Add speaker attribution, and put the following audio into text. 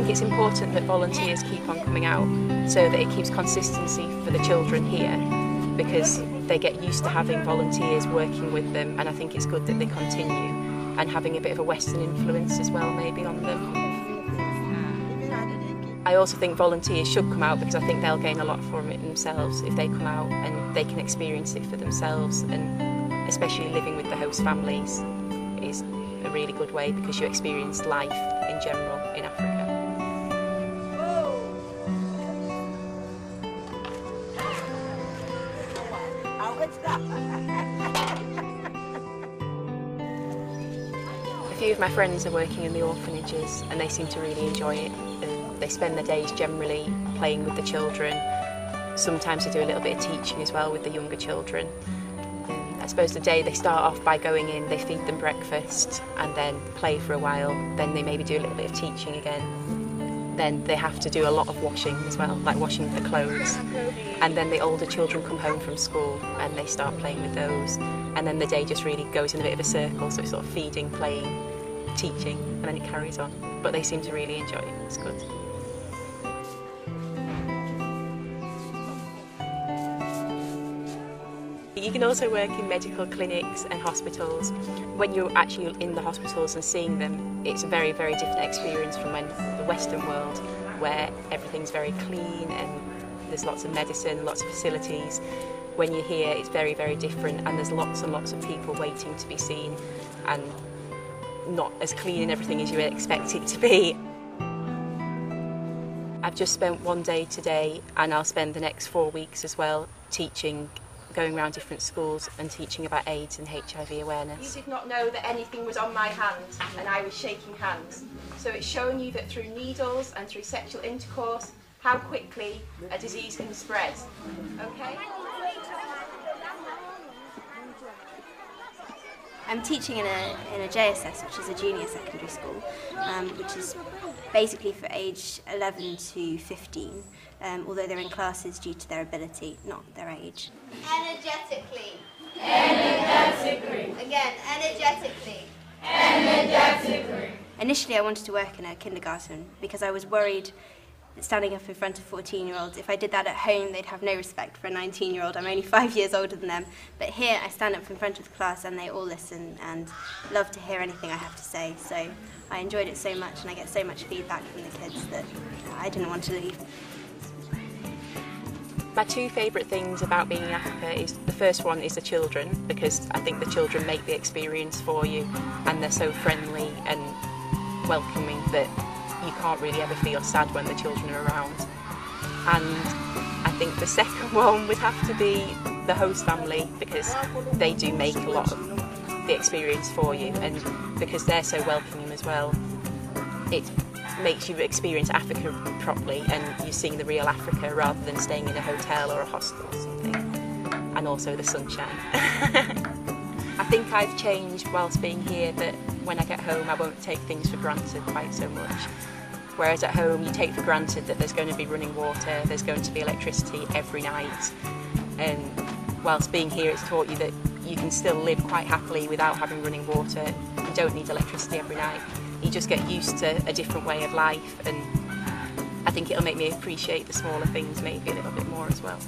Speaker 1: think it's important that volunteers keep on coming out so that it keeps consistency for the children here, because they get used to having volunteers working with them, and I think it's good that they continue, and having a bit of a Western influence as well maybe on them. I also think volunteers should come out, because I think they'll gain a lot from it themselves if they come out and they can experience it for themselves, and especially living with the host families is a really good way, because you experience life in general in Africa. A few of my friends are working in the orphanages and they seem to really enjoy it. They spend their days generally playing with the children. Sometimes they do a little bit of teaching as well with the younger children. I suppose the day they start off by going in, they feed them breakfast and then play for a while. Then they maybe do a little bit of teaching again. Then they have to do a lot of washing as well, like washing the clothes. And then the older children come home from school and they start playing with those. And then the day just really goes in a bit of a circle, so it's sort of feeding, playing, teaching, and then it carries on. But they seem to really enjoy it, it's good. You can also work in medical clinics and hospitals. When you're actually in the hospitals and seeing them, it's a very, very different experience from the Western world, where everything's very clean and there's lots of medicine, lots of facilities. When you're here, it's very, very different, and there's lots and lots of people waiting to be seen, and not as clean and everything as you would expect it to be. I've just spent one day today, and I'll spend the next 4 weeks as well teaching, going around different schools and teaching about AIDS and HIV awareness. You did not know that anything was on my hand and I was shaking hands. So it's showing you that through needles and through sexual intercourse, how quickly a disease can spread. Okay?
Speaker 2: I'm teaching in a JSS, which is a junior secondary school, which is basically for age 11 to 15, although they're in classes due to their ability, not their age.
Speaker 3: Energetically.
Speaker 2: Energetically.
Speaker 3: Again, energetically.
Speaker 2: Energetically. Initially I wanted to work in a kindergarten because I was worried that standing up in front of 14-year-olds, if I did that at home, they'd have no respect for a 19-year-old. I'm only 5 years older than them. But here I stand up in front of the class and they all listen and love to hear anything I have to say. So I enjoyed it so much and I get so much feedback from the kids that I didn't want to leave.
Speaker 1: My two favourite things about being in Africa is, the first one is the children, because I think the children make the experience for you and they're so friendly and welcoming that you can't really ever feel sad when the children are around. And I think the second one would have to be the host family, because they do make a lot of the experience for you, and because they're so welcoming as well, it makes you experience Africa properly and you're seeing the real Africa rather than staying in a hotel or a hostel or something. And also the sunshine. I think I've changed whilst being here, that when I get home I won't take things for granted quite so much. Whereas at home you take for granted that there's going to be running water, there's going to be electricity every night. And whilst being here it's taught you that you can still live quite happily without having running water. You don't need electricity every night. You just get used to a different way of life, and I think it'll make me appreciate the smaller things maybe a little bit more as well.